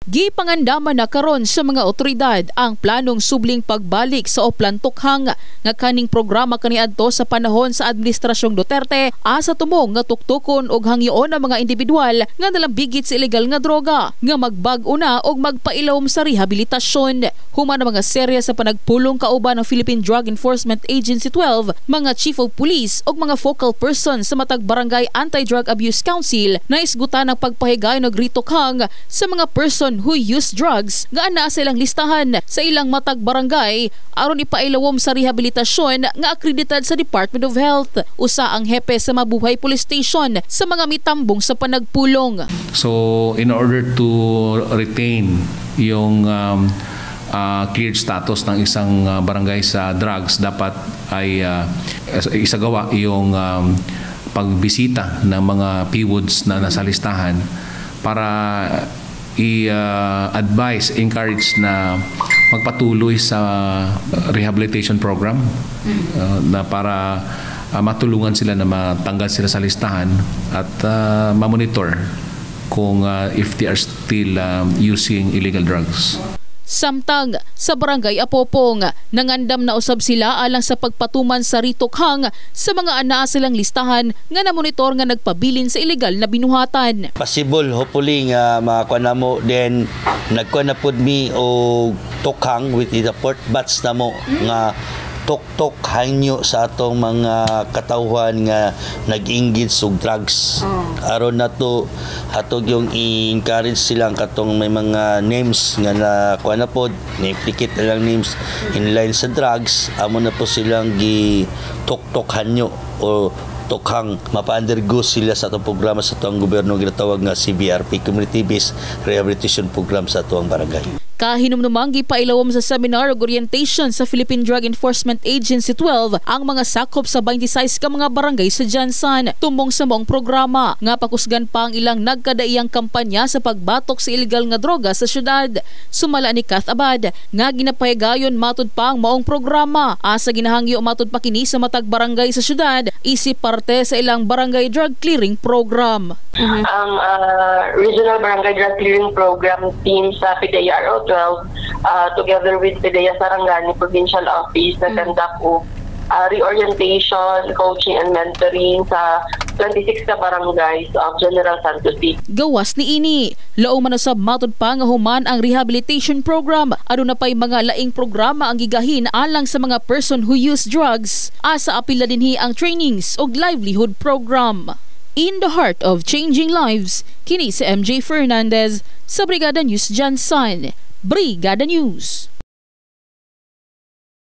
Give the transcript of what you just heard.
Gipangandaman na karon sa mga otoridad ang planong subling pagbalik sa Oplan-Tukhang nga kaning programa kaniadto sa panahon sa Administrasyong Duterte asa tumong nga tuktukon og hangyoon ang mga individual nga nalambigit sa ilegal nga droga nga magbag-o na og magpailawom sa rehabilitasyon. Human ang mga serya sa panagpulong kauban ng Philippine Drug Enforcement Agency 12, mga chief of police og mga focal person sa matag Barangay Anti-Drug Abuse Council na isgutan ang pagpahigayon og ritukhang sa mga person who use drugs nga anaa sa ilang listahan sa ilang matag barangay aron ipailawom sa rehabilitasyon nga akredited sa Department of Health. Usa ang hepe sa Mabuhay Police Station sa mga mitambong sa panagpulong. So in order to retain yung cleared status ng isang barangay sa drugs, dapat ay isagawa yung pagbisita ng mga PWODs na nasa listahan para i-advise, encourage na magpatuloy sa rehabilitation program na para matulungan sila na matanggal sila sa listahan at mamonitor kung if they are still using illegal drugs. Samtang sa Barangay Apopong, nangandam na usab sila alang sa pagpatuman sa ritukhang sa mga anaa silang listahan nga namonitor nga nagpabilin sa ilegal na binuhatan. Possible, hopefully nga makakuha na mo, then nagkuha na po mi o tukhang with the port bats na mo nga tok-tok hanyo sa atong mga katawhan nga nag-inggit og drugs. Aron na to hatog yung i-encourage silang katong may mga names nga nakuha na po, na-implicate na lang names in line sa drugs, amo na po silang gi-tok-tok hanyo o tukhang mapa-undergo sila sa atong programa sa atong gobyerno ginatawag nga CBRP, Community Based Rehabilitation Program sa atong barangay. Kahinumdumang gipailawom sa seminar ug orientation sa Philippine Drug Enforcement Agency 12 ang mga sakop sa 26 ka mga barangay sa Jansan tumong sa moong programa nga pakusgan pa ang ilang nagkadaiyang kampanya sa pagbatok sa ilegal nga droga sa syudad. Sumala ni Kath Abad nga ginapahigayon matud pa ang moong programa asa ginahangyo matud pa kini sa matag barangay sa syudad isip parte sa ilang barangay drug clearing program. Ang Regional Barangay Drug Clearing Program team sa PDEA RO12 together with PDEA Sarangani Provincial Office na conduct o reorientation, coaching and mentoring sa 26 ka barangays of General Santos City. Gawas ni ini, lao man usab matud pa nga human ang rehabilitation program aduna pay mga laing programa ang gigahin alang sa mga person who use drugs. Asa apil na dinhi ang trainings og livelihood program. In the heart of changing lives, kini si MJ Fernandez sa Brigada News Jansan. Brigada News.